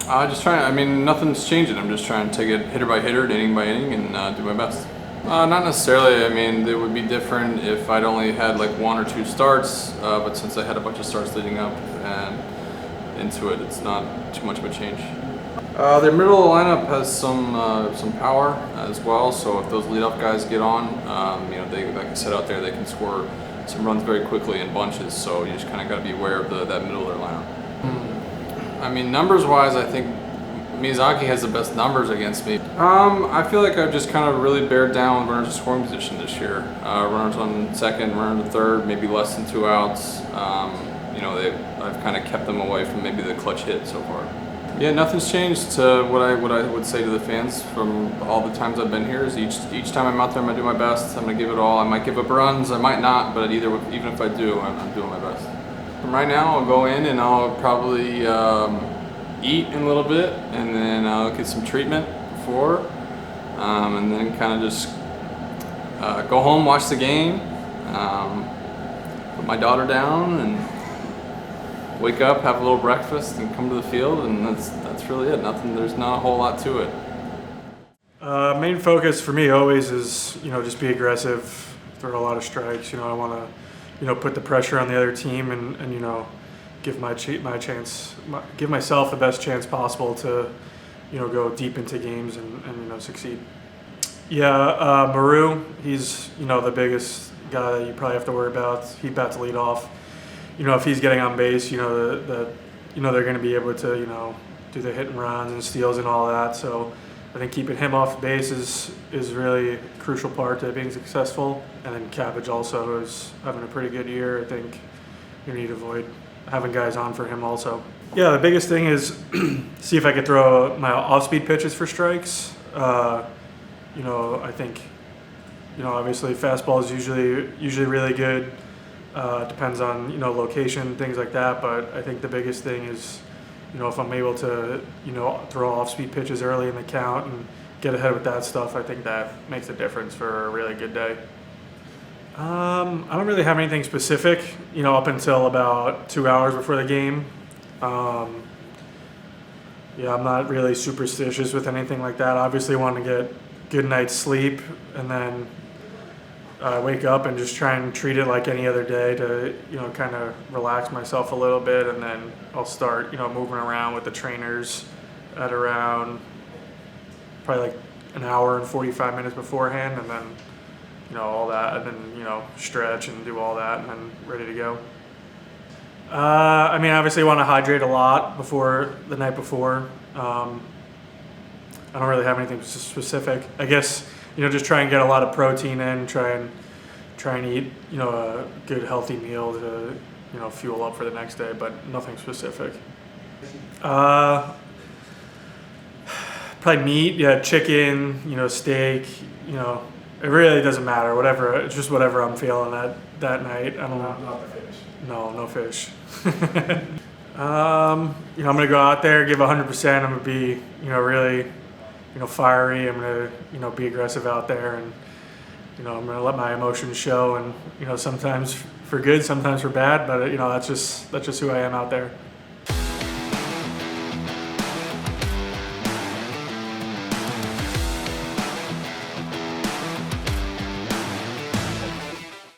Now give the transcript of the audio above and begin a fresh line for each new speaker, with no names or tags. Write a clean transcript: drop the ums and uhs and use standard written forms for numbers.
Just trying. I mean, nothing's changing. I'm just trying to take it hitter by hitter, inning by inning, and do my best. Not necessarily. I mean, it would be different if I'd only had like 1 or 2 starts, but since I had a bunch of starts leading up and into it, it's not too much of a change. Their middle of the lineup has some power as well. So if those leadoff guys get on, they, like I said out there, they can score some runs very quickly in bunches. So you just kind of got to be aware of that middle of their lineup. I mean, numbers-wise, I think Miyazaki has the best numbers against me. I feel like I've just kind of really bared down with runners in scoring position this year. Runners on second, runner on third, maybe less than 2 outs. I've kind of kept them away from maybe the clutch hit so far. Yeah, nothing's changed to what I would say to the fans from all the times I've been here. Is each time I'm out there, I'm gonna do my best. I'm gonna give it all. I might give up runs, I might not, but even if I do, I'm doing my best. From right now, I'll go in and I'll probably eat in a little bit, and then I'll get some treatment before, and then kind of just go home, watch the game, put my daughter down, and wake up, have a little breakfast, and come to the field, and that's really it. There's not a whole lot to it.
Main focus for me always is, just be aggressive, throw a lot of strikes. I want to, put the pressure on the other team, and give give myself the best chance possible to, go deep into games and succeed. Yeah, Maru, he's the biggest guy that you probably have to worry about. He bats lead off. If he's getting on base, they're going to be able to, do the hit and runs and steals and all that. So I think keeping him off base is really a crucial part to being successful. And then Cabbage also is having a pretty good year. I think you need to avoid having guys on for him also. Yeah, the biggest thing is see if I could throw my off-speed pitches for strikes. I think, obviously fastball is usually really good. Depends on, location, things like that. But I think the biggest thing is, if I'm able to, throw off-speed pitches early in the count and get ahead with that stuff, I think that makes a difference for a really good day. I don't really have anything specific, up until about 2 hours before the game. I'm not really superstitious with anything like that. Obviously want to get good night's sleep, and then wake up and just try and treat it like any other day to, kind of relax myself a little bit, and then I'll start, moving around with the trainers at around probably like an hour and 45 minutes beforehand, and then, all that, and then, stretch and do all that, and then ready to go. Obviously want to hydrate a lot the night before. I don't really have anything specific. I guess, just try and get a lot of protein in, try and eat, a good healthy meal to, fuel up for the next day, but nothing specific. Probably meat, chicken, steak, it really doesn't matter, whatever I'm feeling that night. I don't know.
Not the fish.
No fish. I'm gonna go out there, give 100%. I'm gonna be, really, fiery. I'm gonna, be aggressive out there, and, I'm gonna let my emotions show, and, sometimes for good, sometimes for bad, but that's just who I am out there.